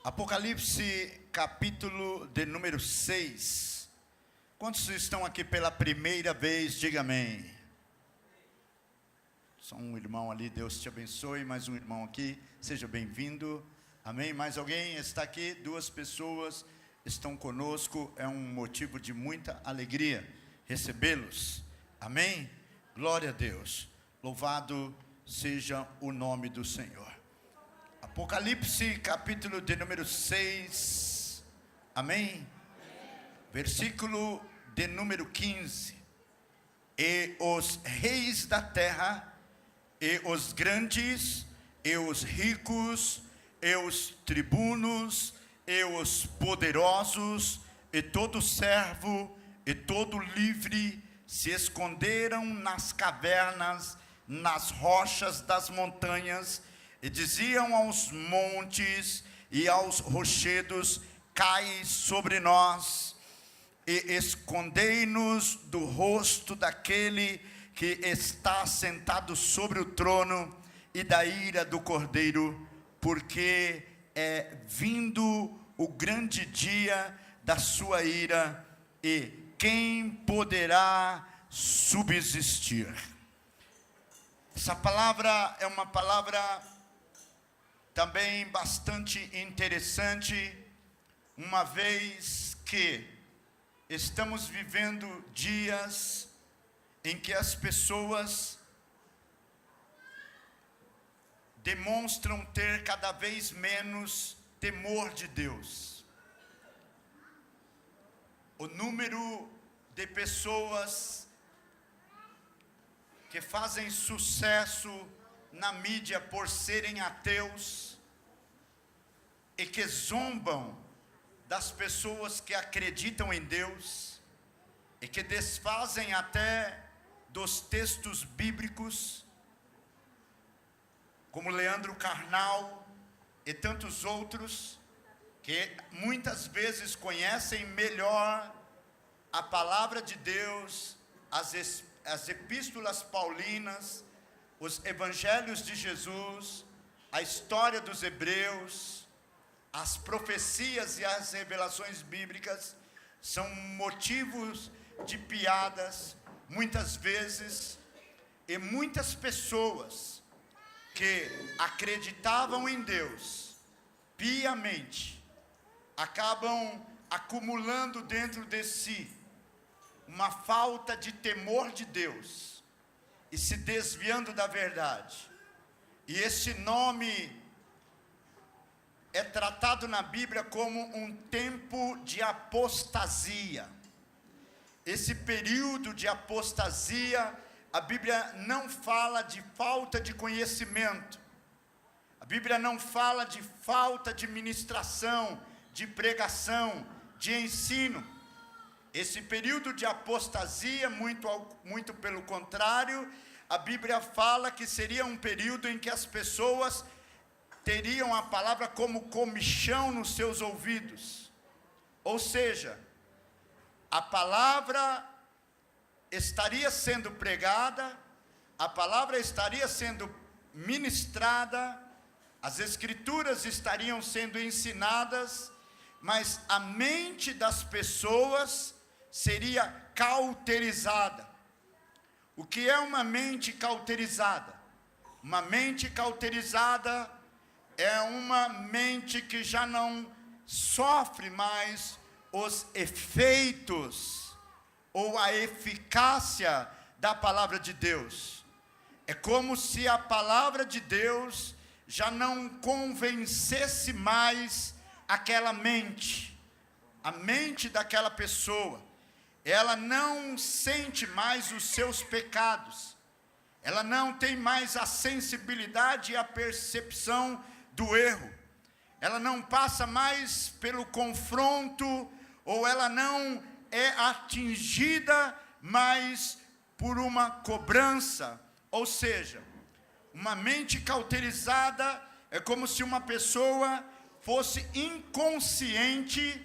Apocalipse, capítulo de número 6. Quantos estão aqui pela primeira vez? Diga amém. Só um irmão ali, Deus te abençoe. Mais um irmão aqui, seja bem-vindo. Amém. Mais alguém está aqui? 2 pessoas estão conosco. É um motivo de muita alegria recebê-los. Amém. Glória a Deus. Louvado seja o nome do Senhor. Apocalipse, capítulo de número 6, amém? Versículo de número 15. E os reis da terra, e os grandes, e os ricos, e os tribunos, e os poderosos, e todo servo, e todo livre, se esconderam nas cavernas, nas rochas das montanhas, e diziam aos montes e aos rochedos: cai sobre nós, e escondei-nos do rosto daquele que está sentado sobre o trono e da ira do Cordeiro, porque é vindo o grande dia da sua ira, e quem poderá subsistir? Essa palavra é uma palavra também bastante interessante, uma vez que estamos vivendo dias em que as pessoas demonstram ter cada vez menos temor de Deus. O número de pessoas que fazem sucesso na mídia por serem ateus e que zombam das pessoas que acreditam em Deus e que desfazem até dos textos bíblicos, como Leandro Carnal e tantos outros, que muitas vezes conhecem melhor a palavra de Deus, as epístolas paulinas, os evangelhos de Jesus, a história dos hebreus, as profecias e as revelações bíblicas, são motivos de piadas, muitas vezes, e muitas pessoas que acreditavam em Deus piamente, acabam acumulando dentro de si uma falta de temor de Deus, e se desviando da verdade. E esse nome é tratado na Bíblia como um tempo de apostasia. Esse período de apostasia, a Bíblia não fala de falta de conhecimento. A Bíblia não fala de falta de ministração, de pregação, de ensino. Esse período de apostasia, muito pelo contrário, a Bíblia fala que seria um período em que as pessoas teriam a palavra como comichão nos seus ouvidos. Ou seja, a palavra estaria sendo pregada, a palavra estaria sendo ministrada, as escrituras estariam sendo ensinadas, mas a mente das pessoas seria cauterizada. O que é uma mente cauterizada? Uma mente cauterizada é uma mente que já não sofre mais os efeitos ou a eficácia da palavra de Deus. É como se a palavra de Deus já não convencesse mais aquela mente, a mente daquela pessoa. Ela não sente mais os seus pecados, ela não tem mais a sensibilidade e a percepção do erro, ela não passa mais pelo confronto, ou ela não é atingida mais por uma cobrança. Ou seja, uma mente cauterizada é como se uma pessoa fosse inconsciente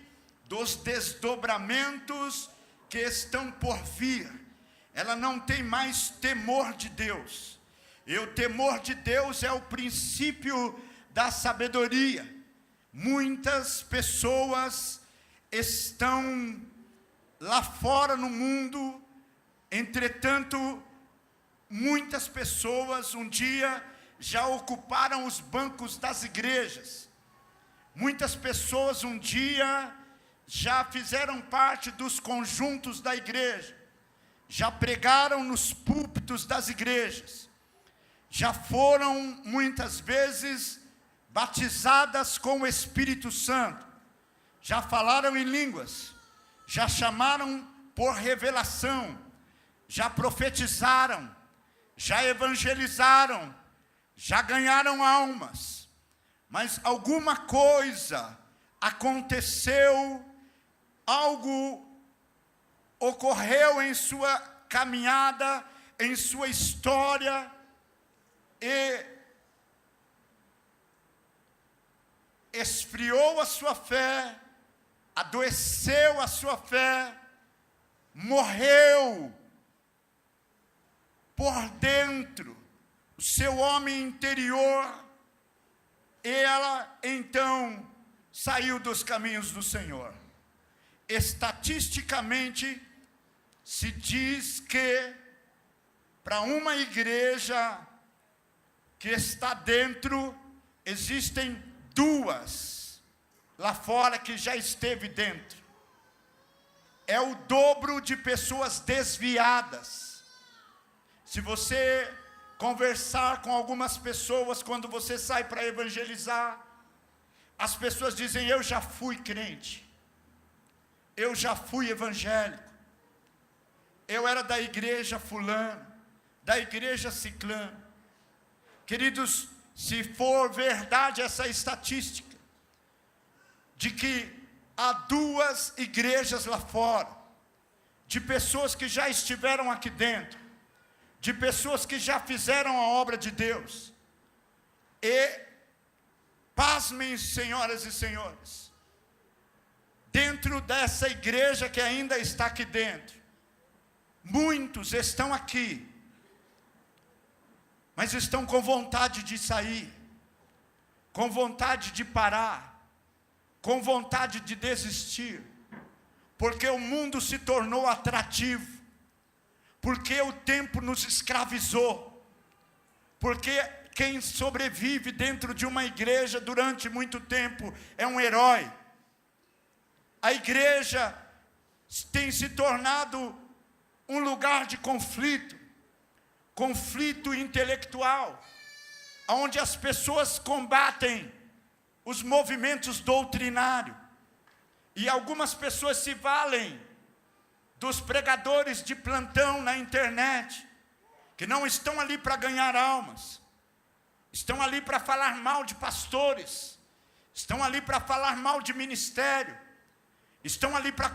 dos desdobramentos que estão por vir. Ela não tem mais temor de Deus. E o temor de Deus é o princípio da sabedoria. muitas pessoas estão lá fora no mundo, entretanto, muitas pessoas um dia já ocuparam os bancos das igrejas. Muitas pessoas um dia já fizeram parte dos conjuntos da igreja, já pregaram nos púlpitos das igrejas, já foram muitas vezes batizadas com o Espírito Santo, já falaram em línguas, já chamaram por revelação, já profetizaram, já evangelizaram, já ganharam almas, mas alguma coisa aconteceu, algo ocorreu em sua caminhada, em sua história, e esfriou a sua fé, adoeceu a sua fé, morreu por dentro, o seu homem interior, e ela então saiu dos caminhos do Senhor. Estatisticamente, se diz que para uma igreja que está dentro, existem 2 lá fora que já esteve dentro. É o dobro de pessoas desviadas. Se você conversar com algumas pessoas, quando você sai para evangelizar, as pessoas dizem: eu já fui crente, eu já fui evangélico, eu era da igreja fulano, da igreja ciclano. Queridos, se for verdade essa estatística, de que há 2 igrejas lá fora, de pessoas que já estiveram aqui dentro, de pessoas que já fizeram a obra de Deus, e, pasmem, senhoras e senhores, dentro dessa igreja que ainda está aqui dentro, muitos estão aqui, mas estão com vontade de sair, com vontade de parar, com vontade de desistir, porque o mundo se tornou atrativo, porque o tempo nos escravizou, porque quem sobrevive dentro de uma igreja durante muito tempo é um herói. A igreja tem se tornado um lugar de conflito intelectual, onde as pessoas combatem os movimentos doutrinários, e algumas pessoas se valem dos pregadores de plantão na internet, que não estão ali para ganhar almas, estão ali para falar mal de pastores, estão ali para falar mal de ministério, estão ali para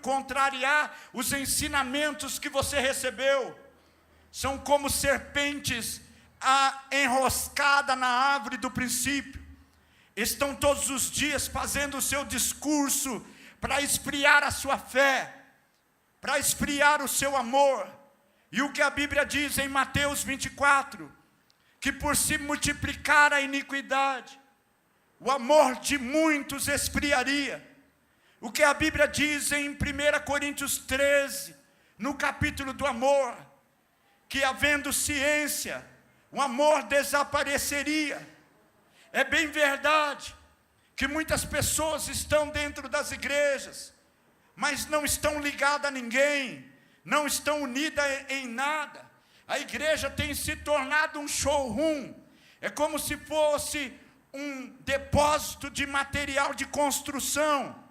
contrariar os ensinamentos que você recebeu. São como serpentes enroscadas na árvore do princípio. Estão todos os dias fazendo o seu discurso para esfriar a sua fé, para esfriar o seu amor. E o que a Bíblia diz em Mateus 24, que por se multiplicar a iniquidade, o amor de muitos esfriaria. O que a Bíblia diz em 1 Coríntios 13, no capítulo do amor, que havendo ciência, o amor desapareceria. É bem verdade que muitas pessoas estão dentro das igrejas, mas não estão ligadas a ninguém, não estão unidas em nada. A igreja tem se tornado um showroom, é como se fosse um depósito de material de construção,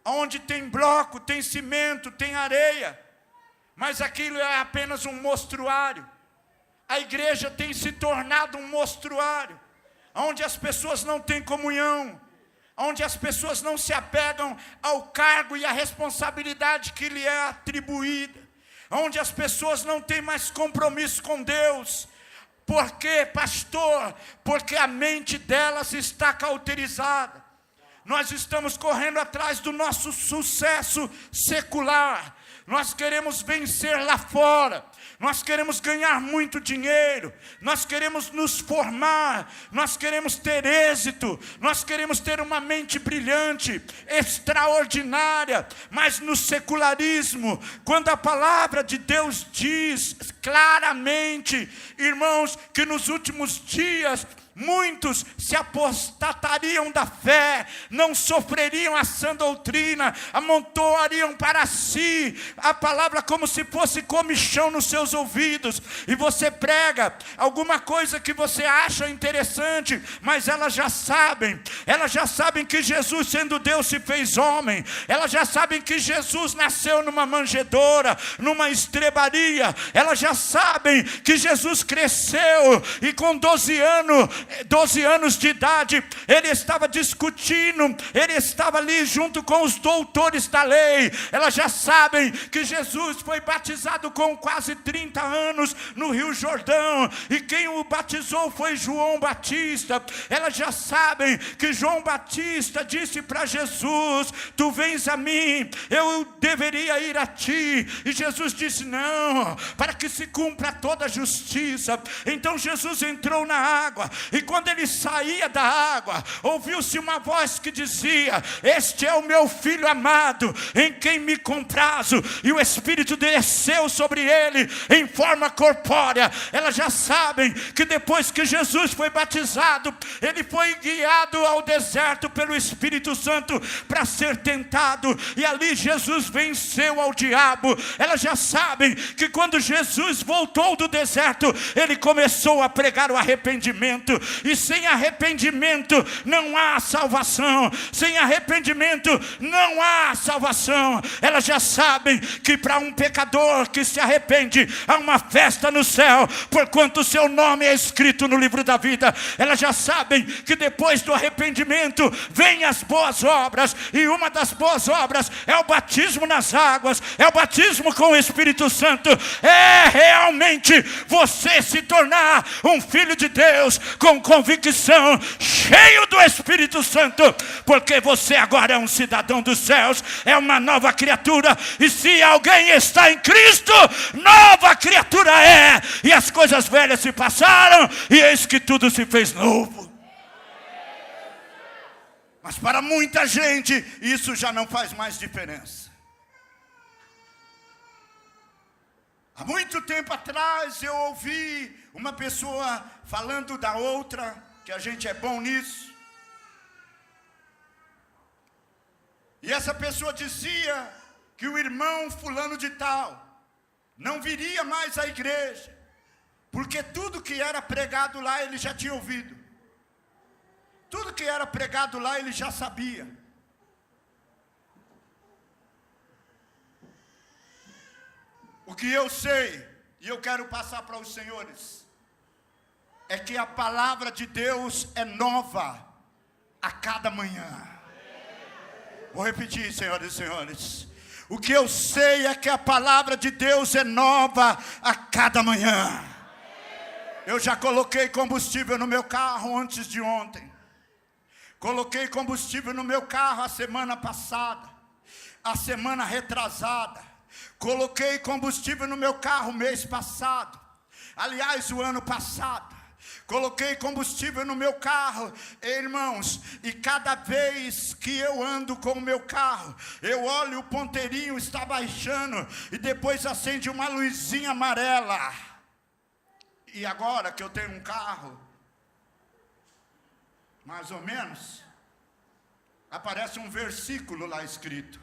onde tem bloco, tem cimento, tem areia, mas aquilo é apenas um mostruário. A igreja tem se tornado um mostruário, onde as pessoas não têm comunhão, onde as pessoas não se apegam ao cargo e à responsabilidade que lhe é atribuída, onde as pessoas não têm mais compromisso com Deus. Por quê, pastor? Porque a mente delas está cauterizada. Nós estamos correndo atrás do nosso sucesso secular. Nós queremos vencer lá fora. Nós queremos ganhar muito dinheiro. Nós queremos nos formar. Nós queremos ter êxito. Nós queremos ter uma mente brilhante, extraordinária. Mas no secularismo, quando a palavra de Deus diz claramente, irmãos, que nos últimos dias muitos se apostatariam da fé, não sofreriam a sã doutrina, amontoariam para si a palavra como se fosse comichão nos seus ouvidos, e você prega alguma coisa que você acha interessante, mas elas já sabem que Jesus, sendo Deus, se fez homem, elas já sabem que Jesus nasceu numa manjedoura, numa estrebaria, elas já sabem que Jesus cresceu e com 12 anos de idade, ele estava discutindo, ele estava ali junto com os doutores da lei. Elas já sabem que Jesus foi batizado com quase 30 anos no Rio Jordão, e quem o batizou foi João Batista. Elas já sabem que João Batista disse para Jesus: tu vens a mim, eu deveria ir a ti. E Jesus disse: não, para que se cumpra toda a justiça. Então Jesus entrou na água, e quando ele saía da água, ouviu-se uma voz que dizia: este é o meu filho amado, em quem me comprazo. E o Espírito desceu sobre ele em forma corpórea. Elas já sabem que depois que Jesus foi batizado, ele foi guiado ao deserto pelo Espírito Santo para ser tentado, e ali Jesus venceu ao diabo. Elas já sabem que quando Jesus voltou do deserto, ele começou a pregar o arrependimento, e sem arrependimento não há salvação. Sem arrependimento não há salvação. Elas já sabem que para um pecador que se arrepende, há uma festa no céu, porquanto o seu nome é escrito no livro da vida. Elas já sabem que depois do arrependimento vem as boas obras, e uma das boas obras é o batismo nas águas, é o batismo com o Espírito Santo. É realmente você se tornar um filho de Deus com convicção, cheio do Espírito Santo, porque você agora é um cidadão dos céus, é uma nova criatura. E se alguém está em Cristo, nova criatura é, e as coisas velhas se passaram, e eis que tudo se fez novo. Mas para muita gente isso já não faz mais diferença. Há muito tempo atrás eu ouvi uma pessoa falando da outra, que a gente é bom nisso. E essa pessoa dizia que o irmão fulano de tal não viria mais à igreja, porque tudo que era pregado lá ele já tinha ouvido. Tudo que era pregado lá ele já sabia. O que eu sei, e eu quero passar para os senhores, é que a palavra de Deus é nova a cada manhã. Vou repetir, senhoras e senhores. O que eu sei é que a palavra de Deus é nova a cada manhã. Eu já coloquei combustível no meu carro antes de ontem. Coloquei combustível no meu carro a semana passada, a semana retrasada. Coloquei combustível no meu carro mês passado. Aliás, o ano passado. Coloquei combustível no meu carro, irmãos, e cada vez que eu ando com o meu carro, eu olho, o ponteirinho está baixando, e depois acende uma luzinha amarela. E agora que eu tenho um carro, mais ou menos, aparece um versículo lá escrito: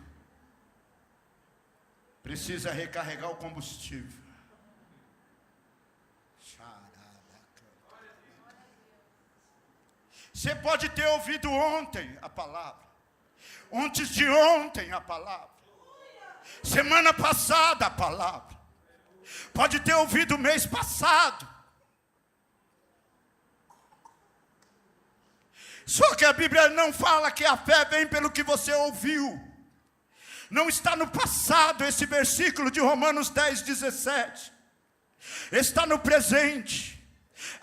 precisa recarregar o combustível. Você pode ter ouvido ontem a palavra, antes de ontem a palavra, semana passada a palavra, pode ter ouvido mês passado. Só que a Bíblia não fala que a fé vem pelo que você ouviu. Não está no passado esse versículo de Romanos 10:17. Está no presente.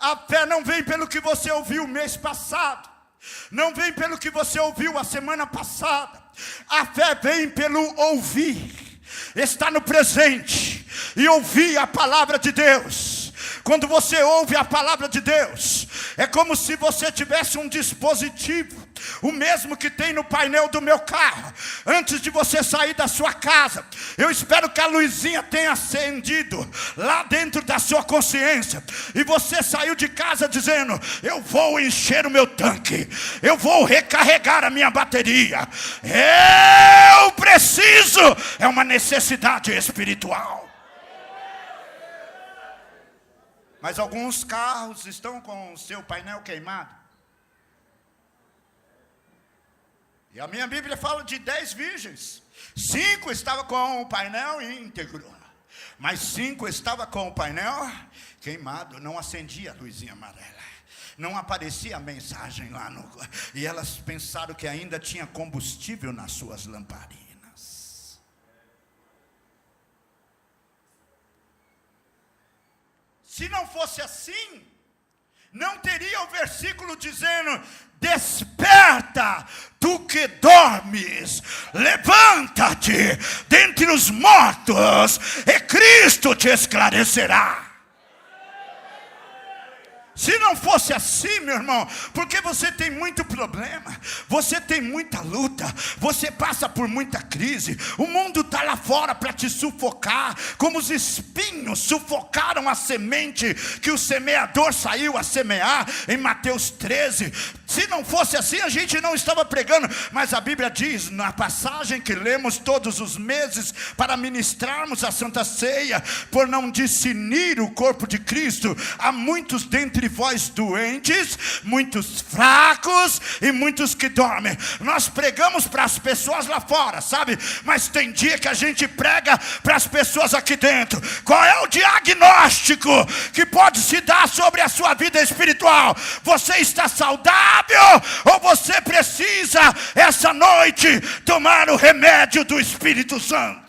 A fé não vem pelo que você ouviu mês passado. não vem pelo que você ouviu a semana passada. A fé vem pelo ouvir, estar no presente e ouvir a palavra de Deus. Quando você ouve a palavra de Deus, é como se você tivesse um dispositivo, o mesmo que tem no painel do meu carro. Antes de você sair da sua casa, eu espero que a luzinha tenha acendido lá dentro da sua consciência, e você saiu de casa dizendo: eu vou encher o meu tanque, eu vou recarregar a minha bateria, eu preciso. É uma necessidade espiritual. Mas alguns carros estão com o seu painel queimado. E a minha Bíblia fala de 10 virgens. 5 estavam com o painel íntegro, mas 5 estavam com o painel queimado. Não acendia a luzinha amarela, não aparecia a mensagem lá no... E elas pensaram que ainda tinha combustível nas suas lamparinas. Se não fosse assim, não teria o versículo dizendo: desperta, tu que dormes, levanta-te dentre os mortos, e Cristo te esclarecerá. Se não fosse assim, meu irmão, porque você tem muito problema, você tem muita luta, você passa por muita crise, o mundo está lá fora para te sufocar, como os espinhos sufocaram a semente que o semeador saiu a semear em Mateus 13. Se não fosse assim, a gente não estava pregando. Mas a Bíblia diz, na passagem que lemos todos os meses para ministrarmos a Santa Ceia, por não discernir o corpo de Cristo, há muitos dentre vós doentes, muitos fracos e muitos que dormem. Nós pregamos para as pessoas lá fora, sabe? Mas tem dia que a gente prega para as pessoas aqui dentro. Qual é o diagnóstico que pode se dar sobre a sua vida espiritual? Você está saudável ou você precisa essa noite tomar o remédio do Espírito Santo?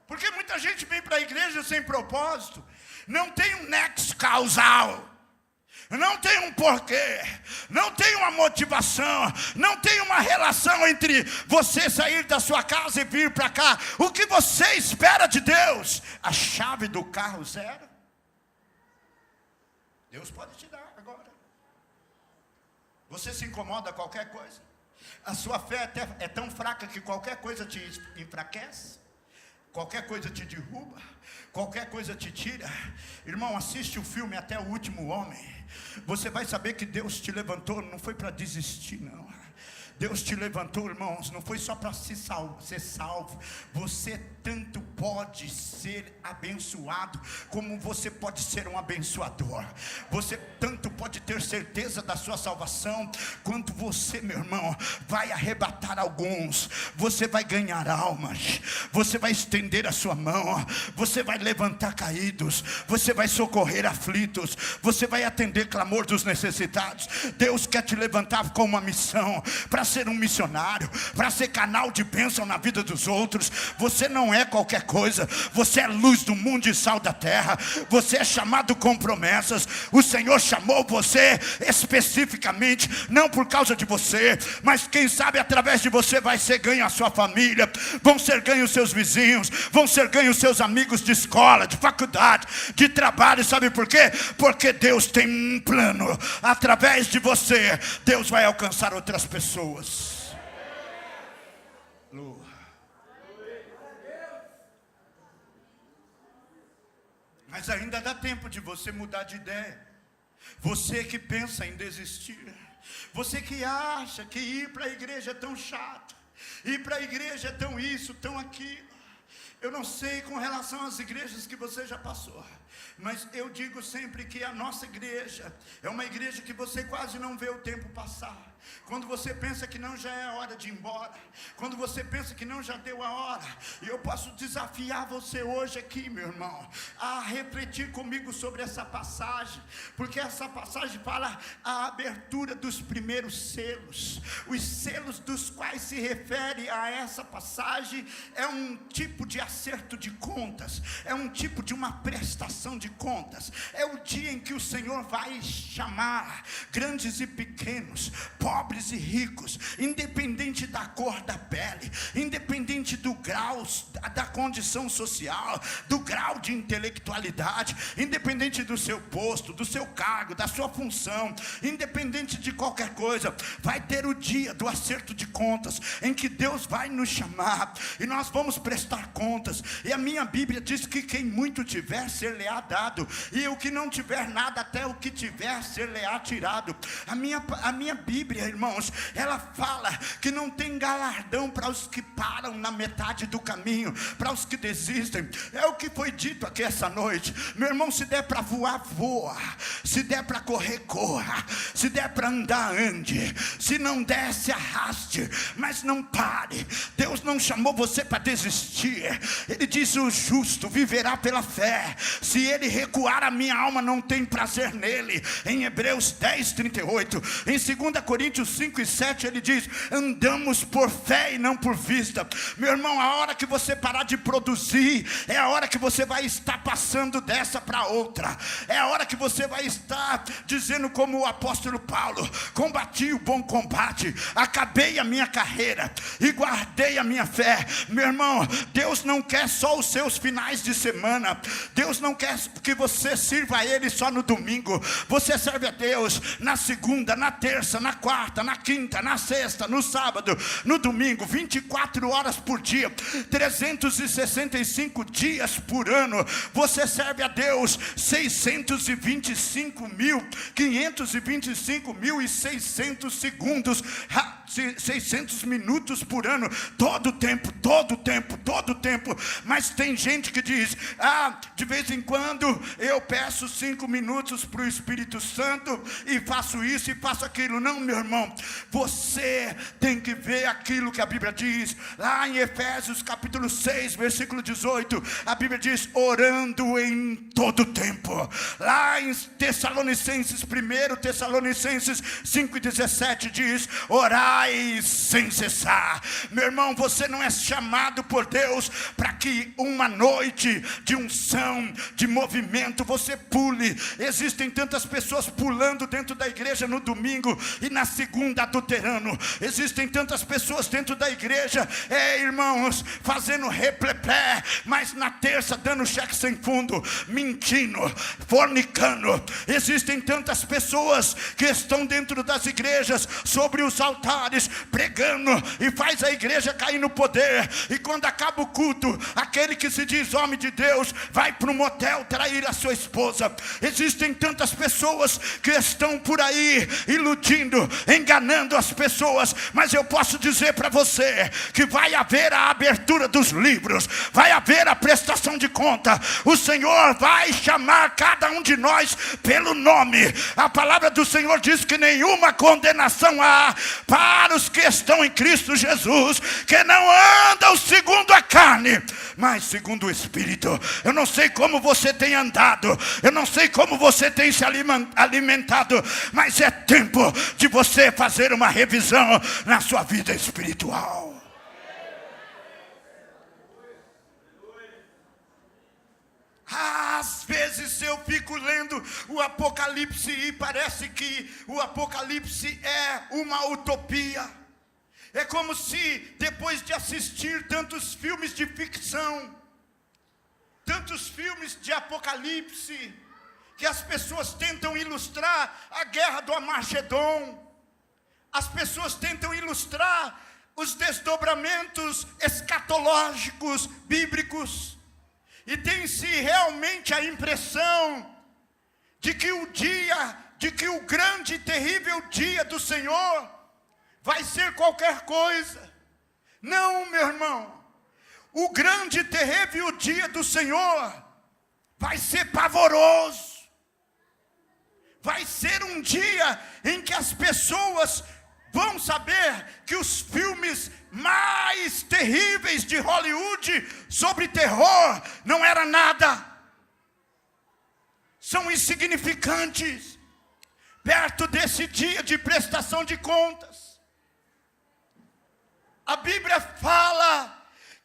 Porque muita gente vem para a igreja sem propósito, não tem um nexo causal, não tem um porquê, não tem uma motivação, não tem uma relação entre você sair da sua casa e vir para cá. O que você espera de Deus? A chave do carro zero? Deus pode te dar agora. Você se incomoda com qualquer coisa? A sua fé é tão fraca que qualquer coisa te enfraquece? Qualquer coisa te derruba, qualquer coisa te tira. Irmão, assiste o filme Até o Último Homem. Você vai saber que Deus te levantou, não foi para desistir, não. Deus te levantou, irmãos, não foi só para ser salvo. Você tanto pode ser abençoado, como você pode ser um abençoador. Você tanto pode ter certeza da sua salvação, quanto você, meu irmão, vai arrebatar alguns. Você vai ganhar almas, você vai estender a sua mão, você vai levantar caídos, você vai socorrer aflitos, você vai atender clamor dos necessitados. Deus quer te levantar com uma missão, para ser um missionário, para ser canal de bênção na vida dos outros. Você não é qualquer coisa, você é luz do mundo e sal da terra. Você é chamado com promessas. O Senhor chamou você especificamente, não por causa de você, mas quem sabe através de você vai ser ganho a sua família, vão ser ganhos seus vizinhos, vão ser ganhos seus amigos de escola, de faculdade, de trabalho. Sabe por quê? Porque Deus tem um plano. Através de você, Deus vai alcançar outras pessoas. Mas ainda dá tempo de você mudar de ideia. Você que pensa em desistir, você que acha que ir para a igreja é tão chato, ir para a igreja é tão isso, tão aquilo. Eu não sei com relação às igrejas que você já passou, mas eu digo sempre que a nossa igreja é uma igreja que você quase não vê o tempo passar. Quando você pensa que não já é hora de ir embora, quando você pensa que não já deu a hora, e eu posso desafiar você hoje aqui, meu irmão, a refletir comigo sobre essa passagem, porque essa passagem fala a abertura dos primeiros selos. Os selos dos quais se refere a essa passagem é um tipo de acerto de contas, é um tipo de uma prestação de contas. É o dia em que o Senhor vai chamar grandes e pequenos, pobres e ricos, independente da cor da pele, independente do grau, da condição social, do grau de intelectualidade, independente do seu posto, do seu cargo, da sua função, independente de qualquer coisa. Vai ter o dia do acerto de contas, em que Deus vai nos chamar, e nós vamos prestar contas. E a minha Bíblia diz que quem muito tiver, ser-lhe-á dado, e o que não tiver nada, até o que tiver, ser-lhe-á tirado. A minha Bíblia, irmãos, ela fala que não tem galardão para os que param na metade do caminho, para os que desistem. É o que foi dito aqui essa noite. Meu irmão, se der para voar, voa. Se der para correr, corra. Se der para andar, ande. Se não der, se arraste, mas não pare. Deus não chamou você para desistir. Ele diz: o justo viverá pela fé. Se ele recuar, a minha alma não tem prazer nele. Em Hebreus 10, 38. Em 2 Coríntios 5 e 7 ele diz: andamos por fé e não por vista. Meu irmão, a hora que você parar de produzir, é a hora que você vai estar passando dessa para outra. É a hora que você vai estar dizendo como o apóstolo Paulo: combati o bom combate, acabei a minha carreira e guardei a minha fé. Meu irmão, Deus não quer só os seus finais de semana. Deus não quer que você sirva a Ele só no domingo. Você serve a Deus na segunda, na terça, na quarta, na quinta, na sexta, no sábado, no domingo, 24 horas por dia, 365 dias por ano. Você serve a Deus 525.600 segundos, 600 minutos por ano, todo o tempo. Mas tem gente que diz: de vez em quando eu peço 5 minutos para o Espírito Santo e faço isso e faço aquilo. Não, meu irmão, você tem que ver aquilo que a Bíblia diz lá em Efésios capítulo 6, versículo 18. A Bíblia diz: orando em todo tempo. Lá em Tessalonicenses 5:17 diz: orai sem cessar. Meu irmão, você não é chamado por Deus para que uma noite de unção, de movimento, você pule. Existem tantas pessoas pulando dentro da igreja no domingo e na segunda adulterando. Existem tantas pessoas dentro da igreja, irmãos, fazendo replepé, mas na terça dando cheque sem fundo, mentindo, fornicando. Existem tantas pessoas que estão dentro das igrejas, sobre os altares, pregando, e faz a igreja cair no poder. E quando acaba o culto, aquele que se diz homem de Deus vai para um motel trair a sua esposa. Existem tantas pessoas que estão por aí iludindo, enganando as pessoas. Mas eu posso dizer para você que vai haver a abertura dos livros, vai haver a prestação de conta. O Senhor vai chamar cada um de nós pelo nome. A palavra do Senhor diz que nenhuma condenação há para os que estão em Cristo Jesus, que não andam segundo a carne, mas segundo o Espírito. Eu não sei como você tem andado, eu não sei como você tem se alimentado, mas é tempo de você fazer uma revisão na sua vida espiritual. Às vezes eu fico lendo o Apocalipse e parece que o Apocalipse é uma utopia. É como se, depois de assistir tantos filmes de ficção, tantos filmes de Apocalipse, que as pessoas tentam ilustrar a guerra do Armagedon, as pessoas tentam ilustrar os desdobramentos escatológicos bíblicos, e tem-se realmente a impressão de que o grande e terrível dia do Senhor vai ser qualquer coisa. Não, meu irmão, o grande e terrível dia do Senhor vai ser pavoroso. Vai ser um dia em que as pessoas vão saber que os filmes mais terríveis de Hollywood sobre terror não era nada. São insignificantes perto desse dia de prestação de contas. A Bíblia fala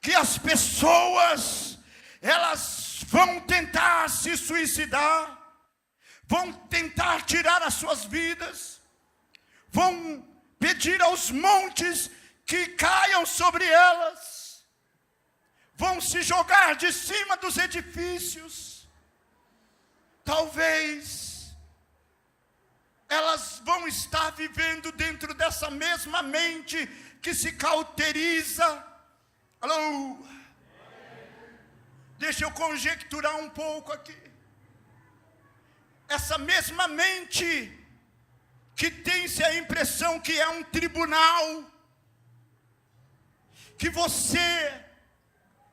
que as pessoas, elas vão tentar se suicidar, vão tentar tirar as suas vidas, vão pedir aos montes que caiam sobre elas, vão se jogar de cima dos edifícios. Talvez elas vão estar vivendo dentro dessa mesma mente que se cauteriza. Alô? Deixa eu conjecturar um pouco aqui. Essa mesma mente que tem-se a impressão que é um tribunal, que você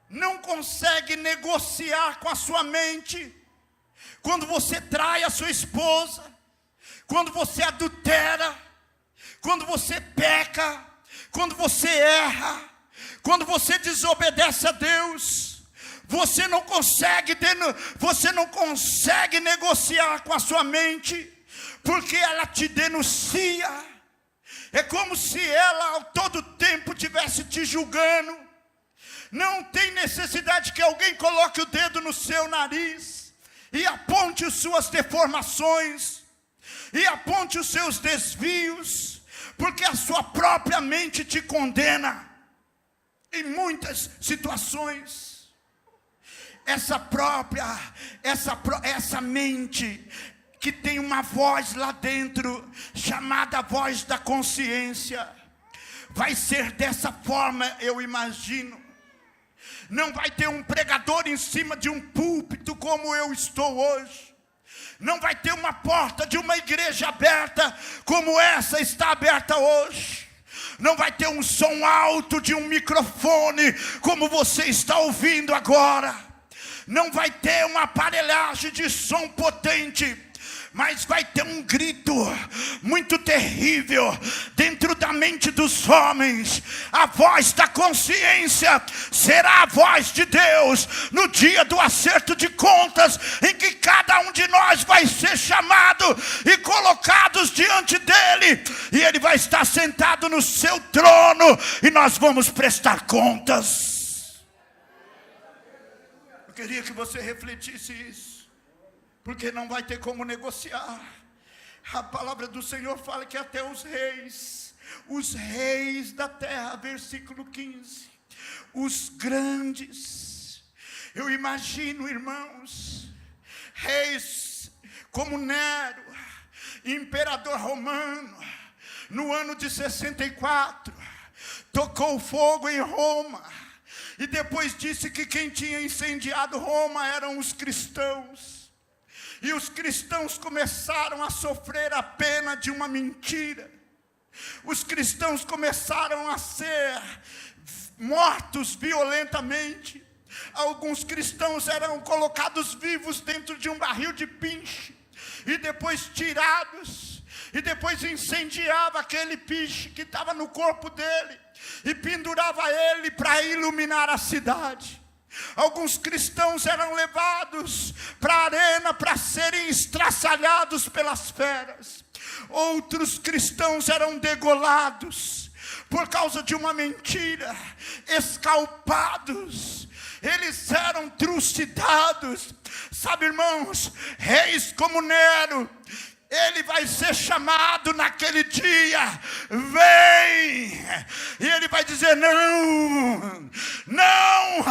não consegue negociar com a sua mente, quando você trai a sua esposa, quando você adultera, quando você peca, quando você erra, quando você desobedece a Deus, você não consegue negociar com a sua mente, porque ela te denuncia. É como se ela a todo tempo estivesse te julgando. Não tem necessidade que alguém coloque o dedo no seu nariz e aponte as suas deformações, e aponte os seus desvios, porque a sua própria mente te condena em muitas situações. Essa mente que tem uma voz lá dentro, chamada voz da consciência, vai ser dessa forma, eu imagino. Não vai ter um pregador em cima de um púlpito como eu estou hoje. Não vai ter uma porta de uma igreja aberta como essa está aberta hoje. Não vai ter um som alto de um microfone como você está ouvindo agora. Não vai ter uma aparelhagem de som potente, mas vai ter um grito muito terrível dentro da mente dos homens. A voz da consciência será a voz de Deus no dia do acerto de contas, em que cada um de nós vai ser chamado e colocados diante dele, e ele vai estar sentado no seu trono, e nós vamos prestar contas. Eu queria que você refletisse isso, porque não vai ter como negociar. A palavra do Senhor fala que até os reis da terra, versículo 15, os grandes, eu imagino, irmãos, reis como Nero, imperador romano, no ano de 64, tocou fogo em Roma, e depois disse que quem tinha incendiado Roma eram os cristãos. E os cristãos começaram a sofrer a pena de uma mentira. Os cristãos começaram a ser mortos violentamente. Alguns cristãos eram colocados vivos dentro de um barril de pinche, e depois tirados, e depois incendiava aquele piche que estava no corpo dele, e pendurava ele para iluminar a cidade. Alguns cristãos eram levados para a arena para serem estraçalhados pelas feras. Outros cristãos eram degolados por causa de uma mentira, escalpados. Eles eram trucidados. Sabe, irmãos, reis como Nero, ele vai ser chamado naquele dia, vem, e ele vai dizer não, não,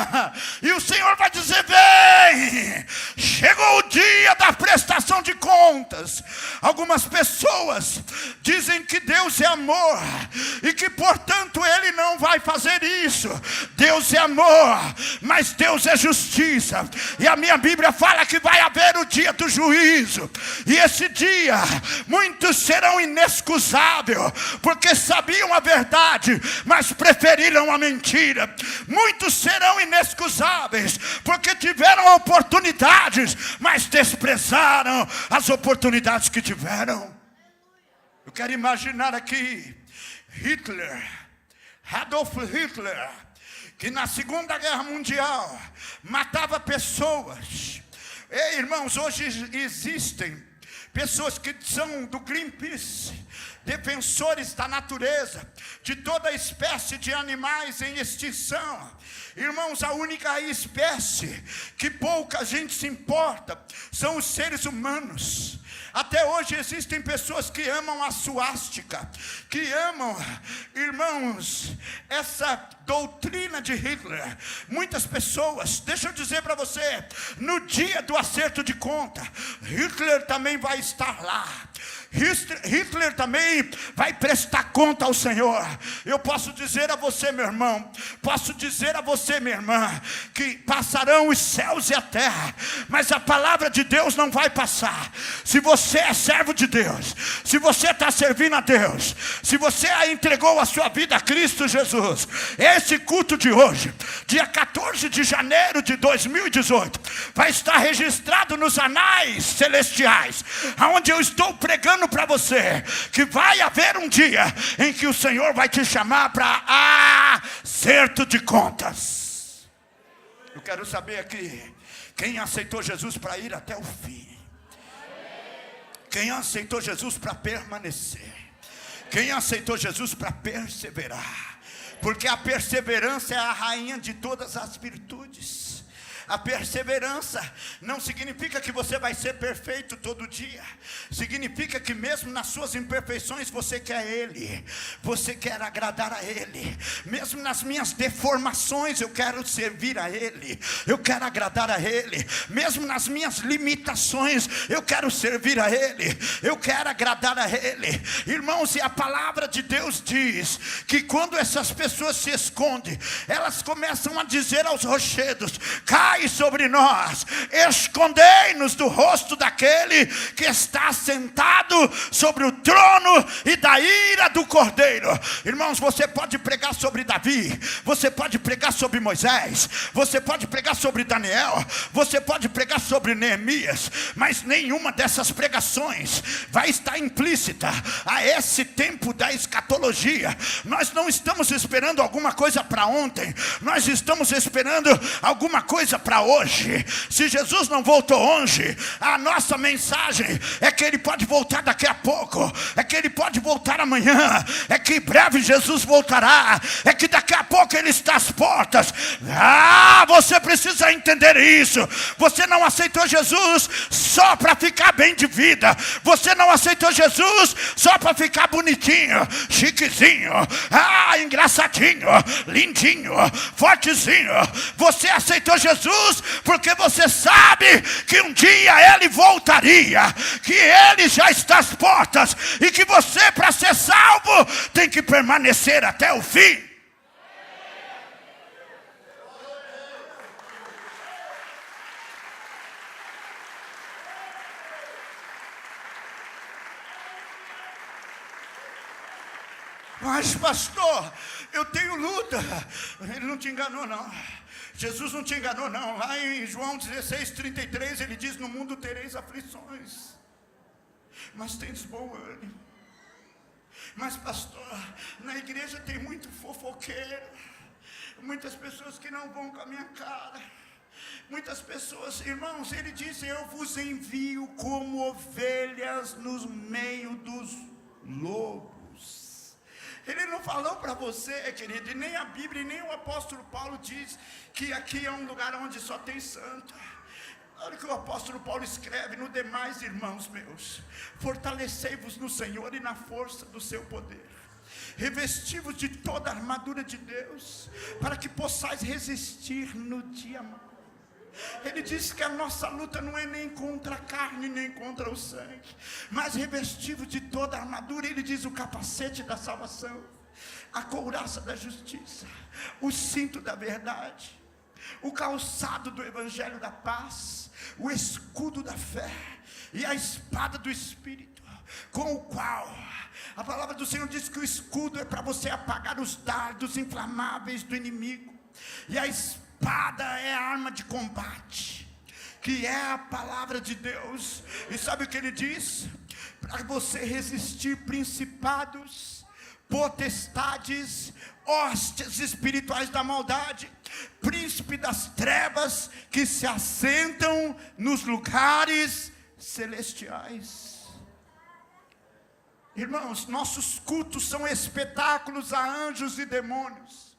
e o Senhor vai dizer vem, chegou o dia da prestação de contas. Algumas pessoas dizem que Deus é amor, e que portanto Ele não vai fazer isso. Deus é amor, mas Deus é justiça, e a minha Bíblia fala que vai haver o dia do juízo, e esse dia muitos serão inexcusáveis, porque sabiam a verdade, mas preferiram a mentira. Muitos serão inexcusáveis, porque tiveram oportunidades, mas desprezaram as oportunidades que tiveram. Eu quero imaginar aqui Adolf Hitler, que na Segunda Guerra Mundial matava pessoas. Ei, irmãos, hoje existem pessoas que são do Greenpeace, defensores da natureza, de toda espécie de animais em extinção. Irmãos, a única espécie que pouca gente se importa são os seres humanos. Até hoje existem pessoas que amam a suástica, que amam, irmãos, essa doutrina de Hitler. Muitas pessoas, deixa eu dizer para você, no dia do acerto de conta, Hitler também vai estar lá. Hitler também vai prestar conta ao Senhor. Eu posso dizer a você, meu irmão, posso dizer a você, minha irmã, que passarão os céus e a terra, mas a palavra de Deus não vai passar. Se você é servo de Deus, se você está servindo a Deus, se você entregou a sua vida a Cristo Jesus, esse culto de hoje, dia 14 de janeiro de 2018, vai estar registrado nos anais celestiais, onde eu estou pregando para você que vai haver um dia em que o Senhor vai te chamar para acerto de contas. Eu quero saber aqui, quem aceitou Jesus para ir até o fim? Quem aceitou Jesus para permanecer? Quem aceitou Jesus para perseverar? Porque a perseverança é a rainha de todas as virtudes. A perseverança não significa que você vai ser perfeito todo dia. Significa que mesmo nas suas imperfeições você quer Ele, você quer agradar a Ele. Mesmo nas minhas deformações eu quero servir a Ele, eu quero agradar a Ele. Mesmo nas minhas limitações eu quero servir a Ele, eu quero agradar a Ele. Irmãos, e a palavra de Deus diz que quando essas pessoas se escondem, elas começam a dizer aos rochedos: cai sobre nós, escondei-nos do rosto daquele que está sentado sobre o trono e da ira do Cordeiro. Irmãos, você pode pregar sobre Davi, você pode pregar sobre Moisés, você pode pregar sobre Daniel, você pode pregar sobre Neemias, mas nenhuma dessas pregações vai estar implícita a esse tempo da escatologia. Nós não estamos esperando alguma coisa para ontem, nós estamos esperando alguma coisa para hoje. Se Jesus não voltou hoje, a nossa mensagem é que Ele pode voltar daqui a pouco, é que Ele pode voltar amanhã, é que em breve Jesus voltará, é que daqui a pouco Ele está às portas. Você precisa entender isso. Você não aceitou Jesus só para ficar bem de vida, você não aceitou Jesus só para ficar bonitinho, chiquezinho, engraçadinho, lindinho, fortezinho. Você aceitou Jesus porque você sabe que um dia Ele voltaria, que Ele já está às portas e que você, para ser salvo, tem que permanecer até o fim. Mas pastor, eu tenho luta. Ele não te enganou não. Jesus não te enganou não. Lá em João 16:33 ele diz: no mundo tereis aflições, mas tendes bom ânimo. Mas pastor, na igreja tem muito fofoqueiro, muitas pessoas que não vão com a minha cara, muitas pessoas. Irmãos, ele disse: eu vos envio como ovelhas no meio dos lobos. Ele não falou para você, querido, e nem a Bíblia, nem o apóstolo Paulo diz que aqui é um lugar onde só tem santo. Olha o que o apóstolo Paulo escreve: no demais, irmãos meus, fortalecei-vos no Senhor e na força do seu poder. Revesti-vos de toda a armadura de Deus, para que possais resistir no dia mau. Ele diz que a nossa luta não é nem contra a carne, nem contra o sangue, mas revestido de toda a armadura. Ele diz: o capacete da salvação, a couraça da justiça, o cinto da verdade, o calçado do evangelho da paz, o escudo da fé e a espada do Espírito, com o qual a palavra do Senhor diz que o escudo é para você apagar os dardos inflamáveis do inimigo, e a espada é a arma de combate, que é a palavra de Deus. E sabe o que ele diz? Para você resistir principados, potestades, hostes espirituais da maldade, príncipe das trevas que se assentam nos lugares celestiais. Irmãos, nossos cultos são espetáculos a anjos e demônios.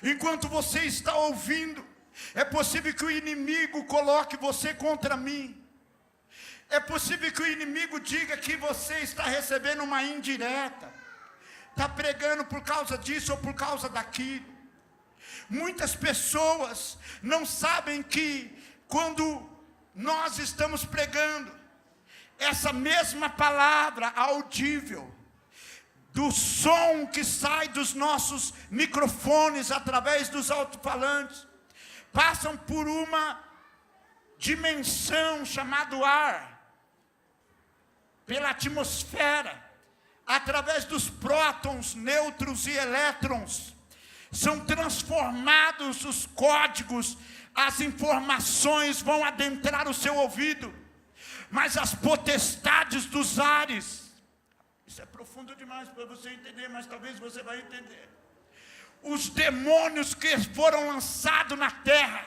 Enquanto você está ouvindo, é possível que o inimigo coloque você contra mim. É possível que o inimigo diga que você está recebendo uma indireta, está pregando por causa disso ou por causa daquilo. Muitas pessoas não sabem que quando nós estamos pregando, essa mesma palavra audível, do som que sai dos nossos microfones através dos alto-falantes, passam por uma dimensão chamada ar, pela atmosfera, através dos prótons, nêutrons e elétrons, são transformados os códigos, as informações vão adentrar o seu ouvido, mas as potestades dos ares, isso é profundo demais para você entender, mas talvez você vai entender. Os demônios que foram lançados na terra,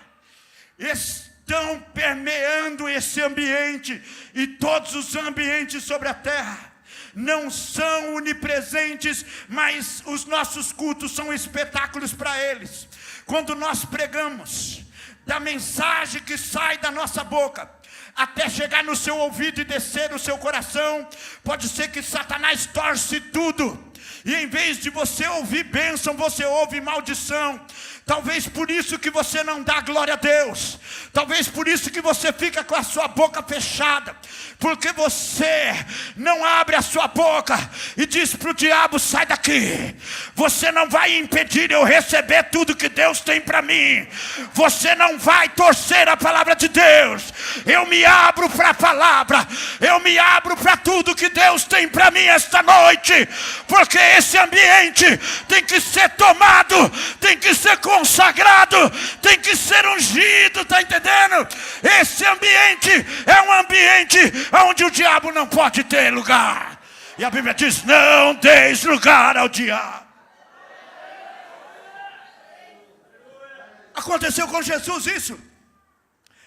estão permeando esse ambiente, e todos os ambientes sobre a terra não são onipresentes, mas os nossos cultos são espetáculos para eles. Quando nós pregamos, da mensagem que sai da nossa boca, até chegar no seu ouvido e descer no seu coração, pode ser que Satanás torce tudo, e em vez de você ouvir bênção, você ouve maldição. Talvez por isso que você não dá glória a Deus. Talvez por isso que você fica com a sua boca fechada. Porque você não abre a sua boca e diz para o diabo: sai daqui. Você não vai impedir eu receber tudo que Deus tem para mim. Você não vai torcer a palavra de Deus. Eu me abro para a palavra. Eu me abro para tudo que Deus tem para mim esta noite. Porque esse ambiente tem que ser tomado, tem que ser consagrado, tem que ser ungido, está entendendo? Esse ambiente é um ambiente onde o diabo não pode ter lugar. E a Bíblia diz: não deis lugar ao diabo. Aconteceu com Jesus isso.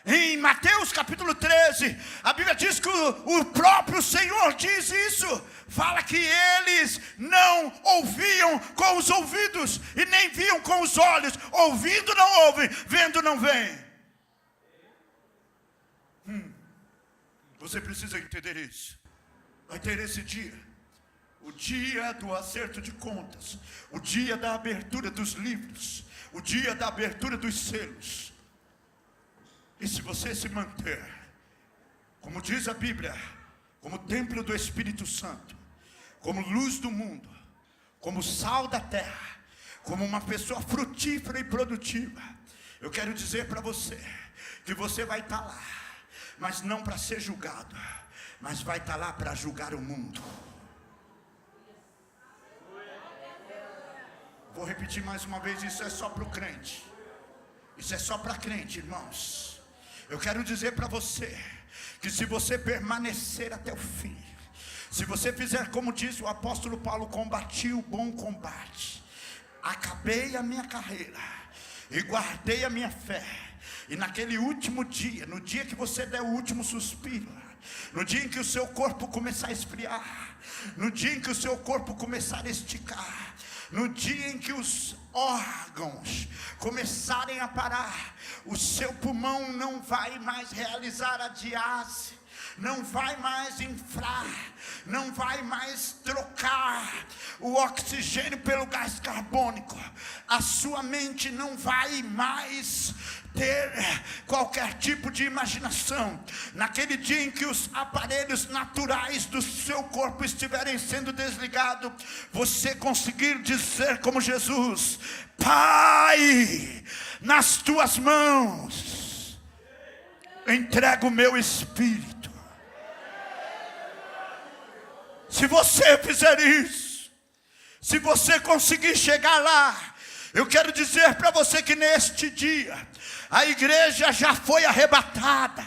Em Mateus capítulo 13, a Bíblia diz que o próprio Senhor diz isso. Fala que eles não ouviam com os ouvidos e nem viam com os olhos. Ouvindo não ouvem, vendo não veem. Você precisa entender isso. Vai ter esse dia, o dia do acerto de contas, o dia da abertura dos livros, o dia da abertura dos selos. E se você se manter, como diz a Bíblia, como templo do Espírito Santo, como luz do mundo, como sal da terra, como uma pessoa frutífera e produtiva, eu quero dizer para você, que você vai estar lá, mas não para ser julgado, mas vai estar lá para julgar o mundo. Vou repetir mais uma vez, isso é só para o crente. Isso é só para crente, irmãos. Eu quero dizer para você, que se você permanecer até o fim, se você fizer como diz o apóstolo Paulo: combati o bom combate, acabei a minha carreira, e guardei a minha fé, e naquele último dia, no dia que você der o último suspiro, no dia em que o seu corpo começar a esfriar, no dia em que o seu corpo começar a esticar, no dia em que os órgãos começarem a parar, o seu pulmão não vai mais realizar a diálise, não vai mais inflar, não vai mais trocar o oxigênio pelo gás carbônico, a sua mente não vai mais ter qualquer tipo de imaginação. Naquele dia em que os aparelhos naturais do seu corpo estiverem sendo desligados, você conseguir dizer como Jesus: Pai, nas tuas mãos entrego o meu espírito. Se você fizer isso, se você conseguir chegar lá, eu quero dizer para você que neste dia a igreja já foi arrebatada.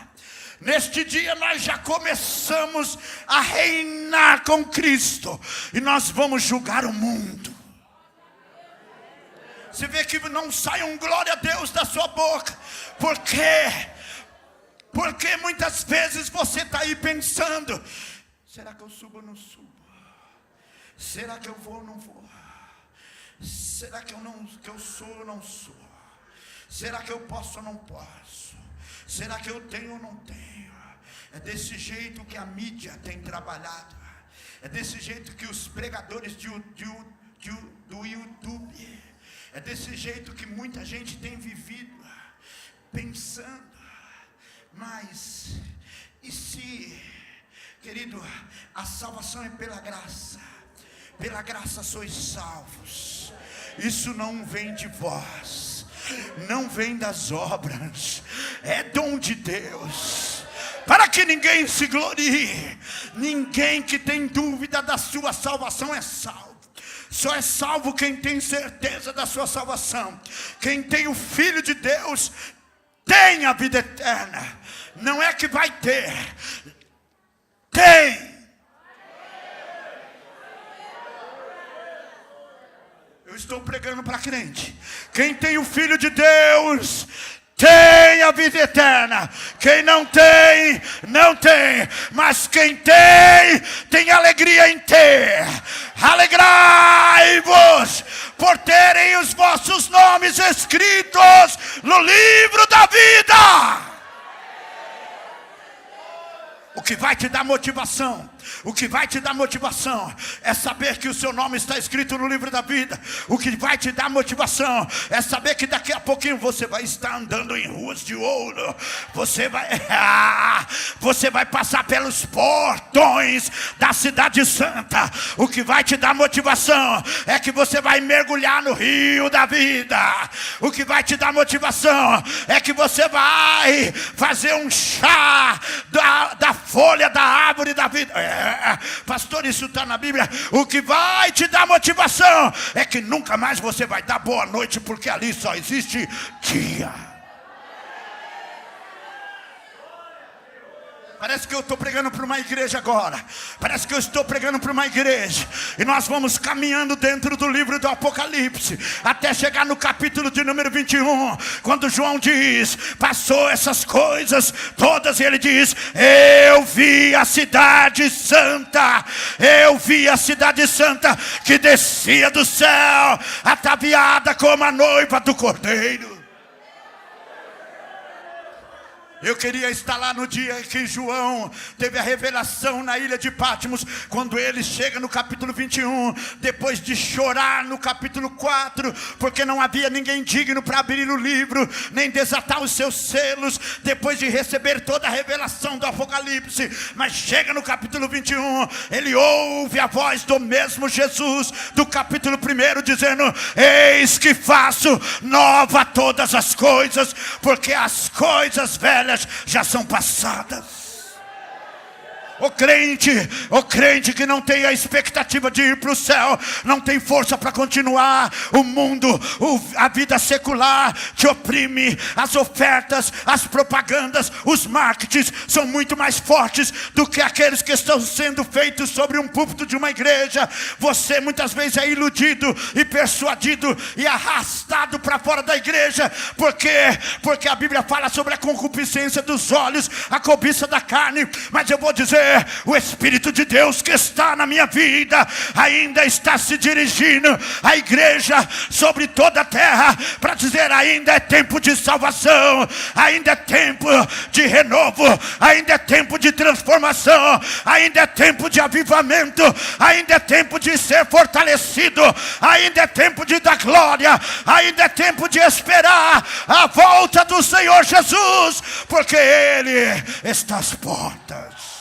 Neste dia nós já começamos a reinar com Cristo, e nós vamos julgar o mundo. Você vê que não sai um glória a Deus da sua boca. Por quê? Porque muitas vezes você está aí pensando: será que eu subo ou não subo? Será que eu vou ou não vou? Será que eu sou ou não sou? Será que eu posso ou não posso? Será que eu tenho ou não tenho? É desse jeito que a mídia tem trabalhado. É desse jeito que os pregadores do YouTube, é desse jeito que muita gente tem vivido, pensando. Mas, e se, querido, a salvação é pela graça sois salvos. Isso não vem de vós, não vem das obras, é dom de Deus, para que ninguém se glorie. Ninguém que tem dúvida da sua salvação é salvo. Só é salvo quem tem certeza da sua salvação. Quem tem o Filho de Deus tem a vida eterna. Não é que vai ter, tem. Eu estou pregando para crente. Quem tem o Filho de Deus tem a vida eterna. Quem não tem, não tem. Mas quem tem alegria em ter. Alegrai-vos por terem os vossos nomes escritos no livro da vida. O que vai te dar motivação, o que vai te dar motivação é saber que o seu nome está escrito no livro da vida. O que vai te dar motivação é saber que daqui a pouquinho você vai estar andando em ruas de ouro. Você vai passar pelos portões da cidade santa. O que vai te dar motivação é que você vai mergulhar no rio da vida. O que vai te dar motivação é que você vai fazer um chá da folha da árvore da vida. Pastor, isso está na Bíblia. O que vai te dar motivação é que nunca mais você vai dar boa noite, porque ali só existe dia. Parece que eu estou pregando para uma igreja agora. Parece que eu estou pregando para uma igreja. E nós vamos caminhando dentro do livro do Apocalipse, até chegar no capítulo de número 21. Quando João diz, passou essas coisas todas, e ele diz, eu vi a cidade santa. Eu vi a cidade santa que descia do céu, ataviada como a noiva do Cordeiro. Eu queria estar lá no dia que João teve a revelação na ilha de Patmos, quando ele chega no capítulo 21, depois de chorar no capítulo 4, porque não havia ninguém digno para abrir o livro, nem desatar os seus selos, depois de receber toda a revelação do Apocalipse. Mas chega no capítulo 21, ele ouve a voz do mesmo Jesus, do capítulo 1, dizendo, eis que faço nova todas as coisas, porque as coisas velhas já são passadas. O crente que não tem a expectativa de ir para o céu, não tem força para continuar. O mundo, a vida secular te oprime. As ofertas, as propagandas, os marketings são muito mais fortes do que aqueles que estão sendo feitos sobre um púlpito de uma igreja. Você muitas vezes é iludido e persuadido e arrastado para fora da igreja. Por quê? Porque a Bíblia fala sobre a concupiscência dos olhos, a cobiça da carne. Mas eu vou dizer, o Espírito de Deus que está na minha vida ainda está se dirigindo à igreja sobre toda a terra para dizer, ainda é tempo de salvação, ainda é tempo de renovo, ainda é tempo de transformação, ainda é tempo de avivamento, ainda é tempo de ser fortalecido, ainda é tempo de dar glória, ainda é tempo de esperar a volta do Senhor Jesus, porque Ele está às portas.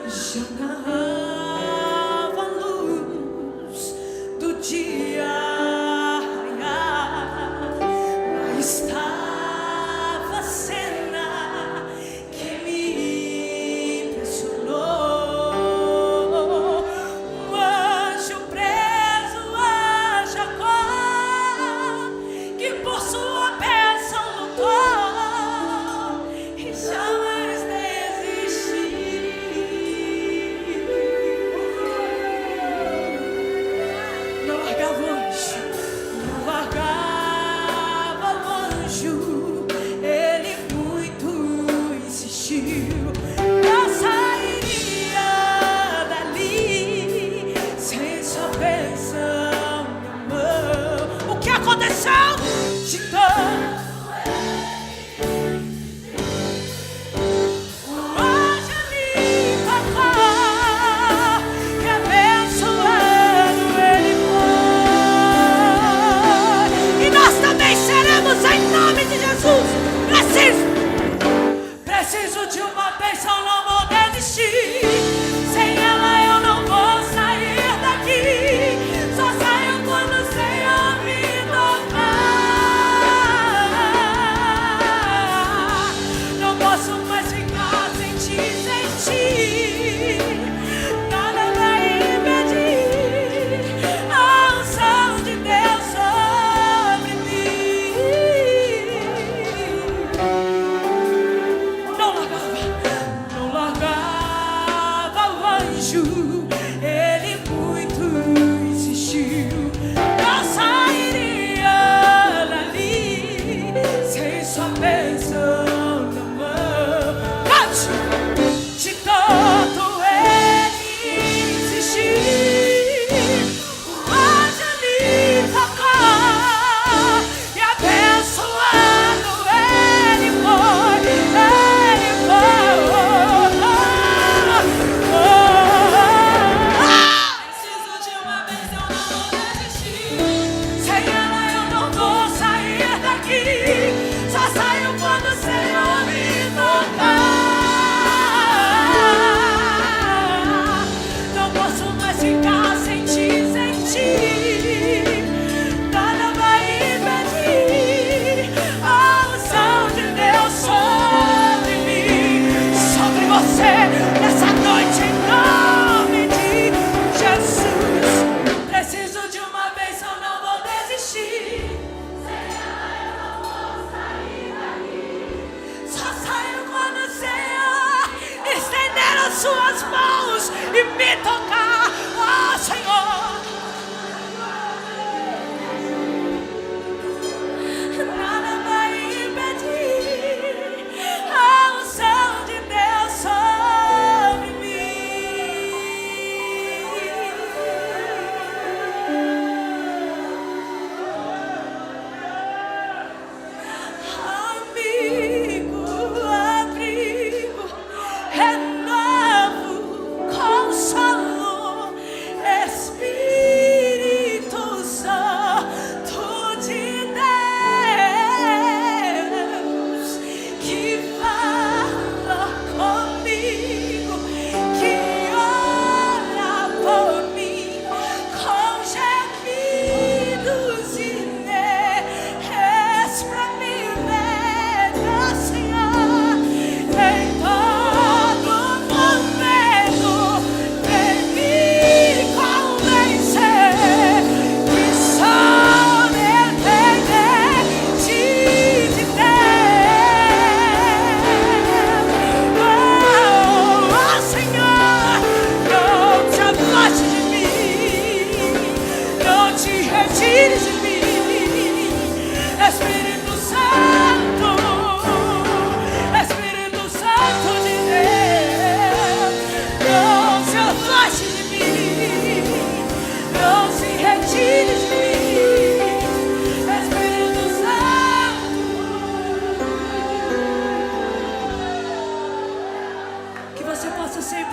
Já narrava a luz do dia raiar, lá estava a cena que me impressionou. Um anjo preso a Jacó, que por sua bênção lutou e jamais desistiu.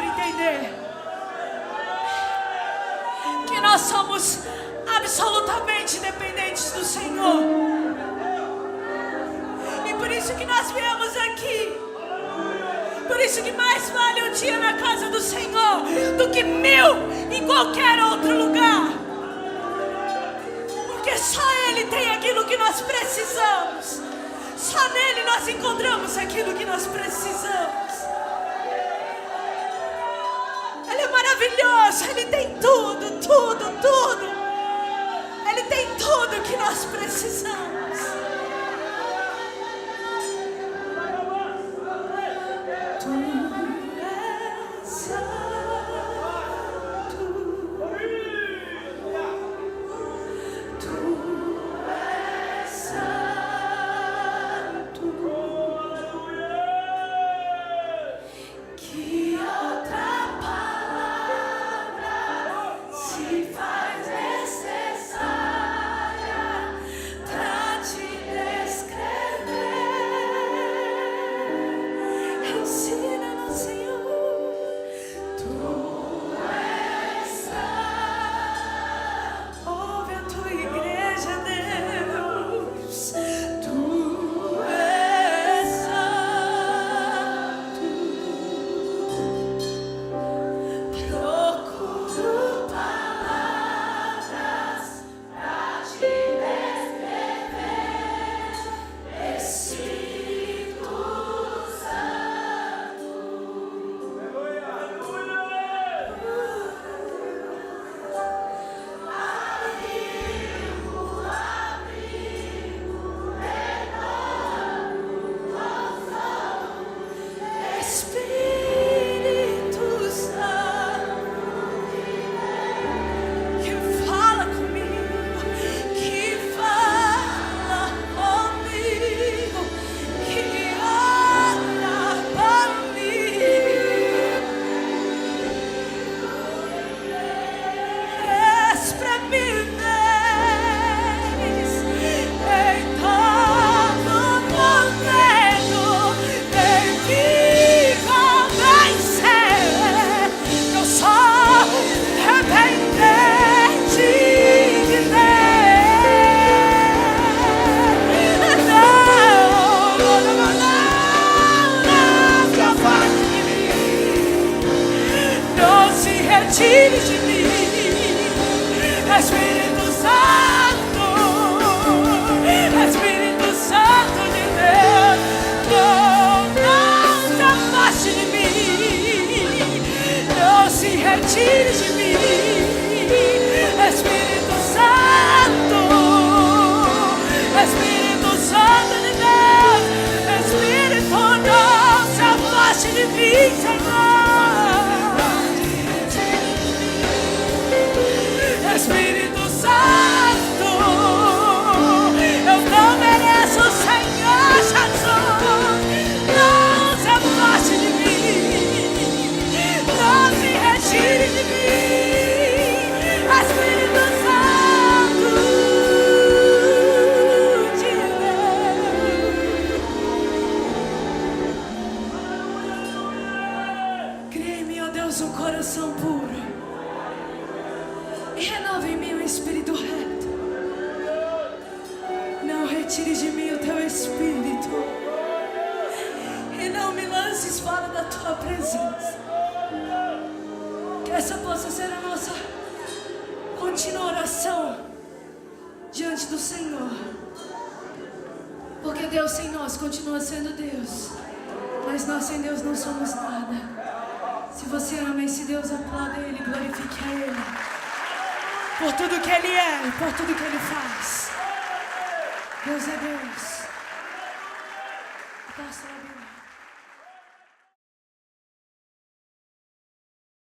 sempre entender que nós somos absolutamente dependentes do Senhor. E por isso que nós viemos aqui. Por isso que mais vale um dia na casa do Senhor do que 1000 em qualquer outro lugar. Porque só Ele tem aquilo que nós precisamos. Só nele nós encontramos aquilo que nós precisamos. Ele é maravilhoso, Ele tem tudo, tudo, tudo. Ele tem tudo que nós precisamos. Retire de mim o teu Espírito e não me lances fora da tua presença. Que essa possa ser a nossa contínua oração diante do Senhor. Porque Deus sem nós continua sendo Deus, mas nós sem Deus não somos nada. Se você ama esse Deus, aplauda Ele, glorifique a Ele por tudo que Ele é e por tudo que Ele faz. Deus é Deus.